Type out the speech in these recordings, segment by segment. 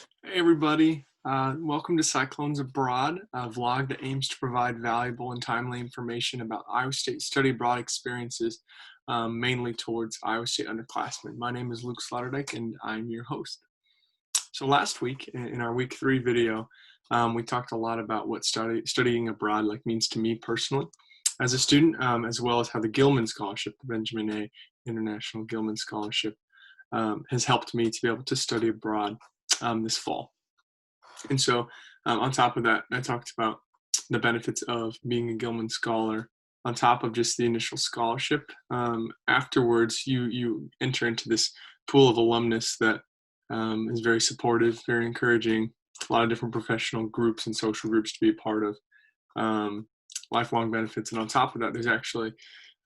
Hey everybody, welcome to Cyclones Abroad, a vlog that aims to provide valuable and timely information about Iowa State study abroad experiences, mainly towards Iowa State underclassmen. My name is Luke Sloterdijk and I'm your host. So last week, in our week 3 video, we talked a lot about what studying abroad means to me personally as a student, as well as how the Gilman Scholarship, the Benjamin A. International Gilman Scholarship, has helped me to be able to study abroad this fall. And so on top of that, I talked about the benefits of being a Gilman Scholar on top of just the initial scholarship. Afterwards, you enter into this pool of alumnus that is very supportive, very encouraging, a lot of different professional groups and social groups to be a part of, lifelong benefits. And on top of that, there's actually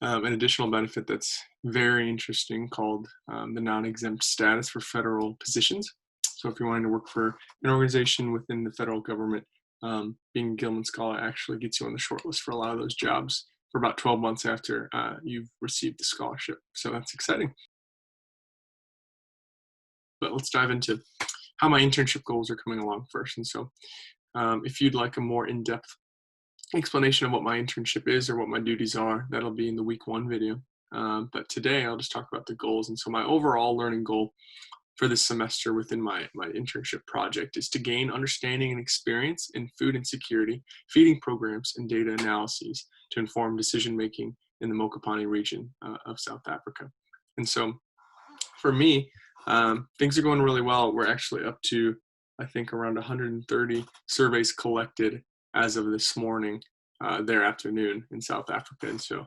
an additional benefit that's very interesting called the non-exempt status for federal positions. So if you're wanting to work for an organization within the federal government, being a Gilman Scholar actually gets you on the short list for a lot of those jobs for about 12 months after you've received the scholarship. So that's exciting. But let's dive into how my internship goals are coming along first. And so if you'd like a more in-depth explanation of what my internship is or what my duties are, that'll be in the week 1 video. But today I'll just talk about the goals. And so my overall learning goal for this semester within my internship project is to gain understanding and experience in food insecurity, feeding programs, and data analyses to inform decision-making in the Mokopane region of South Africa. And so for me, things are going really well. We're actually up to, I think, around 130 surveys collected as of this morning, their afternoon in South Africa. And so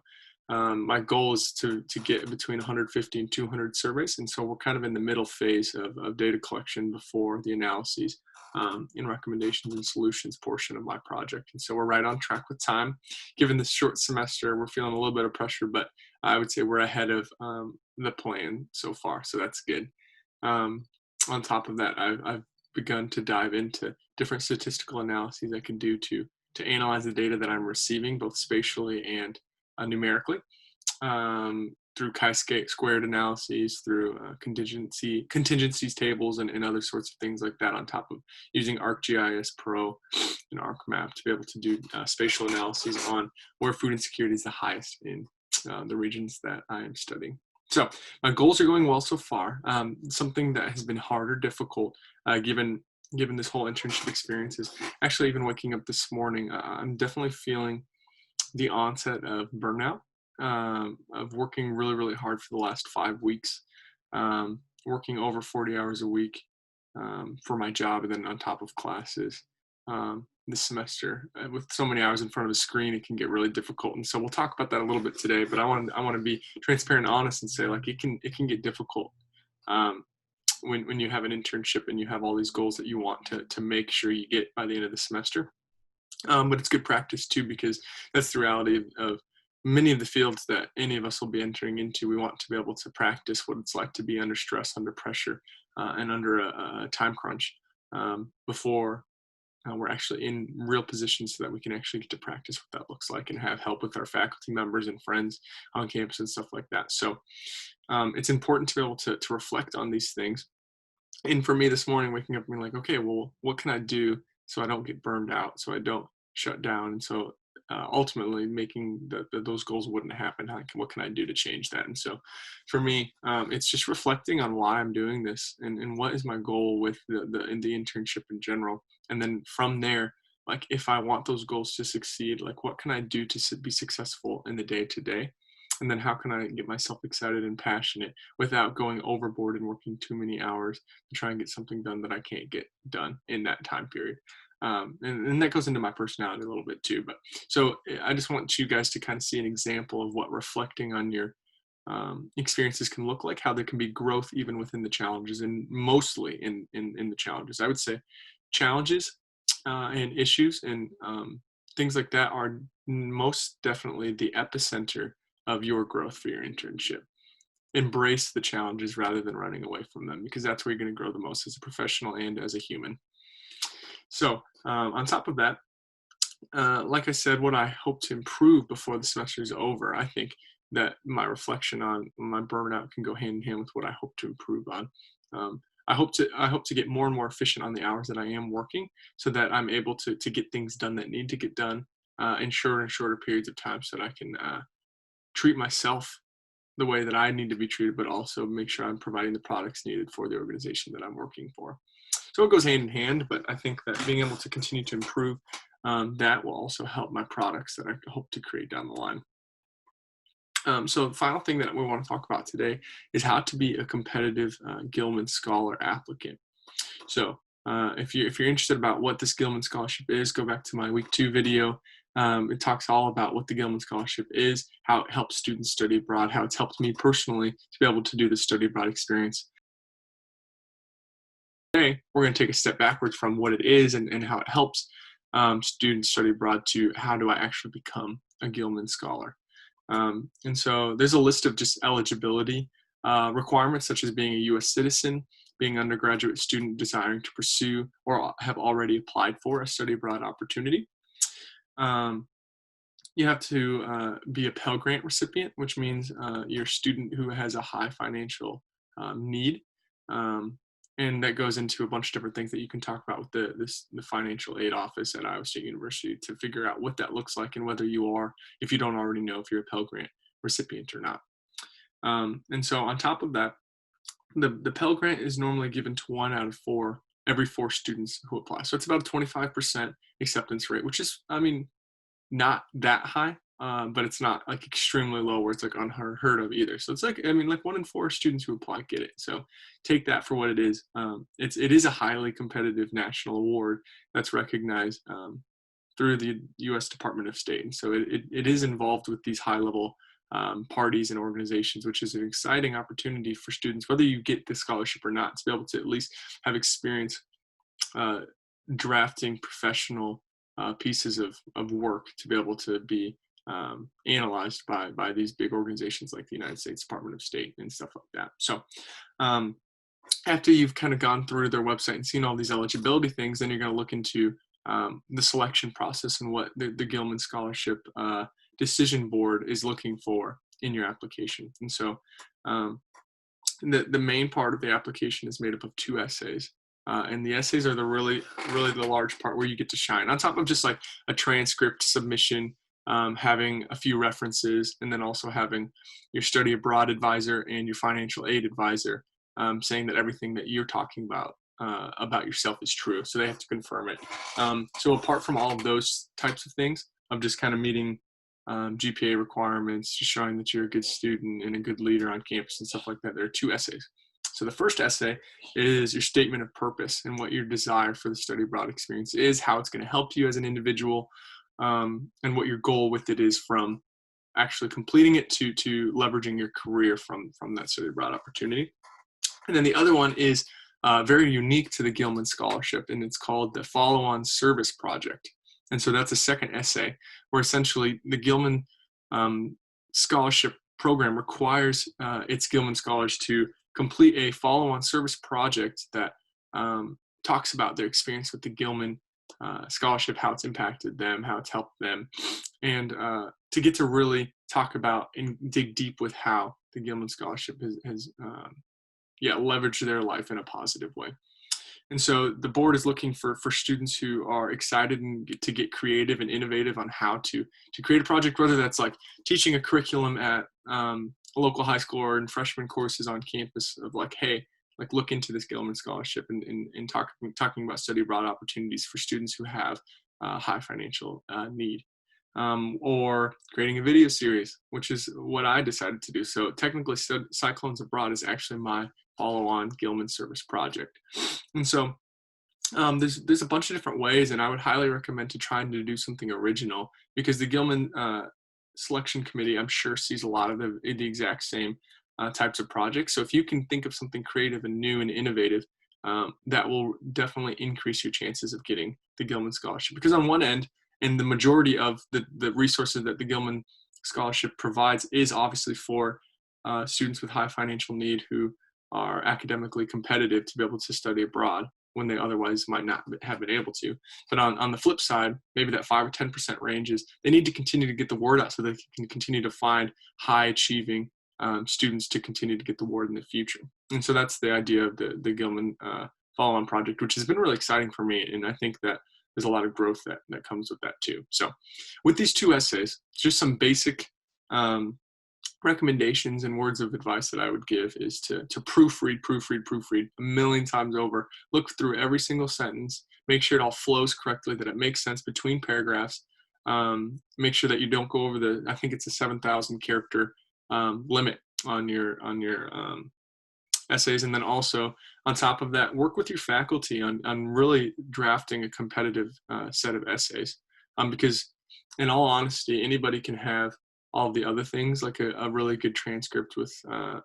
my goal is to get between 150 and 200 surveys. And so we're kind of in the middle phase of data collection before the analyses and recommendations and solutions portion of my project. And so we're right on track with time. Given this short semester, we're feeling a little bit of pressure, but I would say we're ahead of the plan so far. So that's good. On top of that, I've begun to dive into different statistical analyses I can do to analyze the data that I'm receiving, both spatially and numerically, through chi-squared analyses, through contingencies tables, and other sorts of things like that, on top of using ArcGIS Pro and ArcMap to be able to do spatial analyses on where food insecurity is the highest in the regions that I am studying. So my goals are going well so far. Something that has been harder, difficult, given this whole internship experience is actually even waking up this morning. I'm definitely feeling the onset of burnout, of working really, really hard for the last 5 weeks, working over 40 hours a week for my job, and then on top of classes. This semester, with so many hours in front of a screen, it can get really difficult. And so we'll talk about that a little bit today. But I want to be transparent and honest and say, it can get difficult when you have an internship and you have all these goals that you want to make sure you get by the end of the semester. But it's good practice too, because that's the reality of many of the fields that any of us will be entering into. We want to be able to practice what it's like to be under stress, under pressure, and under a time crunch before we're actually in real positions, so that we can actually get to practice what that looks like and have help with our faculty members and friends on campus and stuff like that. So it's important to be able to reflect on these things. And for me this morning, waking up and being like, okay, well, what can I do so I don't get burned out, so I don't shut down, and so ultimately making those goals wouldn't happen. What can I do to change that? And so for me, it's just reflecting on why I'm doing this and what is my goal with the internship in general. And then from there, if I want those goals to succeed, what can I do to be successful in the day to day? And then how can I get myself excited and passionate without going overboard and working too many hours to try and get something done that I can't get done in that time period. And that goes into my personality a little bit too. But so I just want you guys to kind of see an example of what reflecting on your experiences can look like, how there can be growth even within the challenges, and mostly in the challenges. I would say challenges and issues and things like that are most definitely the epicenter of your growth for your internship. Embrace the challenges rather than running away from them, because that's where you're going to grow the most as a professional and as a human. So on top of that, like I said, what I hope to improve before the semester is over, I think that my reflection on my burnout can go hand in hand with what I hope to improve on. I hope to get more and more efficient on the hours that I am working, so that I'm able to get things done that need to get done in shorter and shorter periods of time, so that I can treat myself the way that I need to be treated, but also make sure I'm providing the products needed for the organization that I'm working for. So it goes hand in hand, but I think that being able to continue to improve that will also help my products that I hope to create down the line. So the final thing that we want to talk about today is how to be a competitive Gilman Scholar applicant. So if you're interested about what this Gilman Scholarship is, go back to my week 2 video. It talks all about what the Gilman Scholarship is, how it helps students study abroad, how it's helped me personally to be able to do the study abroad experience. Today, we're going to take a step backwards from what it is and how it helps students study abroad to how do I actually become a Gilman Scholar. And so there's a list of just eligibility requirements, such as being a U.S. citizen, being an undergraduate student desiring to pursue or have already applied for a study abroad opportunity. You have to be a Pell Grant recipient, which means you're a student who has a high financial need. And that goes into a bunch of different things that you can talk about with the financial aid office at Iowa State University to figure out what that looks like and whether you are, if you don't already know, if you're a Pell Grant recipient or not. And so on top of that, the Pell Grant is normally given to 1 out of 4, every 4 students who apply. So it's about a 25% acceptance rate, which is, I mean, not that high, but it's not like extremely low where it's like unheard of either. So it's like, I mean, like 1 in 4 students who apply get it. So take that for what it is. It is a highly competitive national award that's recognized through the U.S. Department of State. And so it is involved with these high level parties and organizations, which is an exciting opportunity for students, whether you get the scholarship or not, to be able to at least have experience drafting professional pieces of work to be able to be analyzed by these big organizations like the United States Department of State and stuff like that. So after you've kind of gone through their website and seen all these eligibility things, then you're going to look into the selection process and what the Gilman Scholarship Decision Board is looking for in your application. And so the main part of the application is made up of 2 essays. And the essays are really the large part where you get to shine. On top of just like a transcript submission, having a few references, and then also having your study abroad advisor and your financial aid advisor saying that everything that you're talking about yourself is true. So they have to confirm it. So apart from all of those types of things, of just kind of meeting GPA requirements, just showing that you're a good student and a good leader on campus and stuff like that, there are 2 essays. So the first essay is your statement of purpose and what your desire for the study abroad experience is, how it's going to help you as an individual, and what your goal with it is from actually completing it to leveraging your career from that study abroad opportunity. And then the other one is very unique to the Gilman Scholarship, and it's called the Follow-on Service Project. And so that's a second essay where essentially the Gilman Scholarship program requires its Gilman Scholars to complete a follow-on service project that talks about their experience with the Gilman Scholarship, how it's impacted them, how it's helped them, and to get to really talk about and dig deep with how the Gilman Scholarship has leveraged their life in a positive way. And so the board is looking for students who are excited and to get creative and innovative on how to create a project, whether that's like teaching a curriculum at a local high school or in freshman courses on campus of like, hey, like look into this Gilman Scholarship and talking about study abroad opportunities for students who have high financial need. Or creating a video series, which is what I decided to do. So technically Cyclones Abroad is actually my follow-on Gilman service project. And so there's a bunch of different ways, and I would highly recommend to trying to do something original, because the Gilman selection committee, I'm sure, sees a lot of the exact same types of projects. So if you can think of something creative and new and innovative, that will definitely increase your chances of getting the Gilman Scholarship. Because on one end, and the majority of the resources that the Gilman Scholarship provides is obviously for students with high financial need who are academically competitive to be able to study abroad, when they otherwise might not have been able to. But on the flip side, maybe that 5 or 10% range is they need to continue to get the word out so they can continue to find high achieving students to continue to get the word in the future. And so that's the idea of the Gilman follow-on project, which has been really exciting for me. And I think that there's a lot of growth that comes with that too. So with these 2 essays, just some basic recommendations and words of advice that I would give is to proofread a million times over. Look through every single sentence, make sure it all flows correctly, that it makes sense between paragraphs. Make sure that you don't go over I think it's a 7,000 character limit on your essays. And then also on top of that, work with your faculty on really drafting a competitive set of essays. Because in all honesty, anybody can have all the other things, like a really good transcript with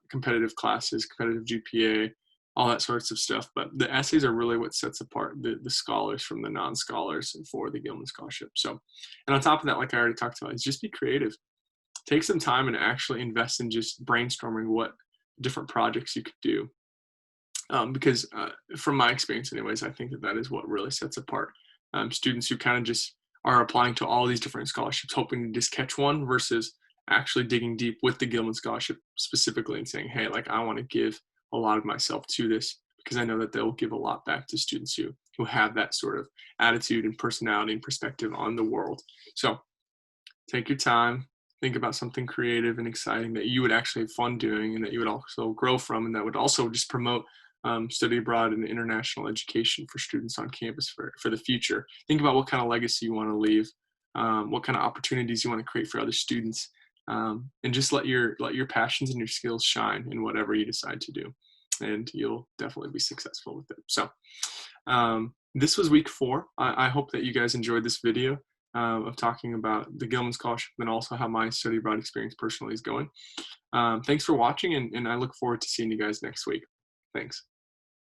competitive classes, competitive GPA, all that sorts of stuff. But the essays are really what sets apart the scholars from the non-scholars for the Gilman Scholarship. So, and on top of that, like I already talked about, is just be creative. Take some time and actually invest in just brainstorming what different projects you could do. Because from my experience anyways, I think that is what really sets apart students who kind of just are applying to all these different scholarships, hoping to just catch one, versus actually digging deep with the Gilman Scholarship specifically and saying, hey, like, I want to give a lot of myself to this, because I know that they'll give a lot back to students who have that sort of attitude and personality and perspective on the world. So take your time, think about something creative and exciting that you would actually have fun doing and that you would also grow from, and that would also just promote study abroad and international education for students on campus for the future. Think about what kind of legacy you want to leave, what kind of opportunities you want to create for other students, and just let your passions and your skills shine in whatever you decide to do, and you'll definitely be successful with it. So this was week 4. I hope that you guys enjoyed this video of talking about the Gilman Scholarship and also how my study abroad experience personally is going. Thanks for watching, and I look forward to seeing you guys next week. Thanks.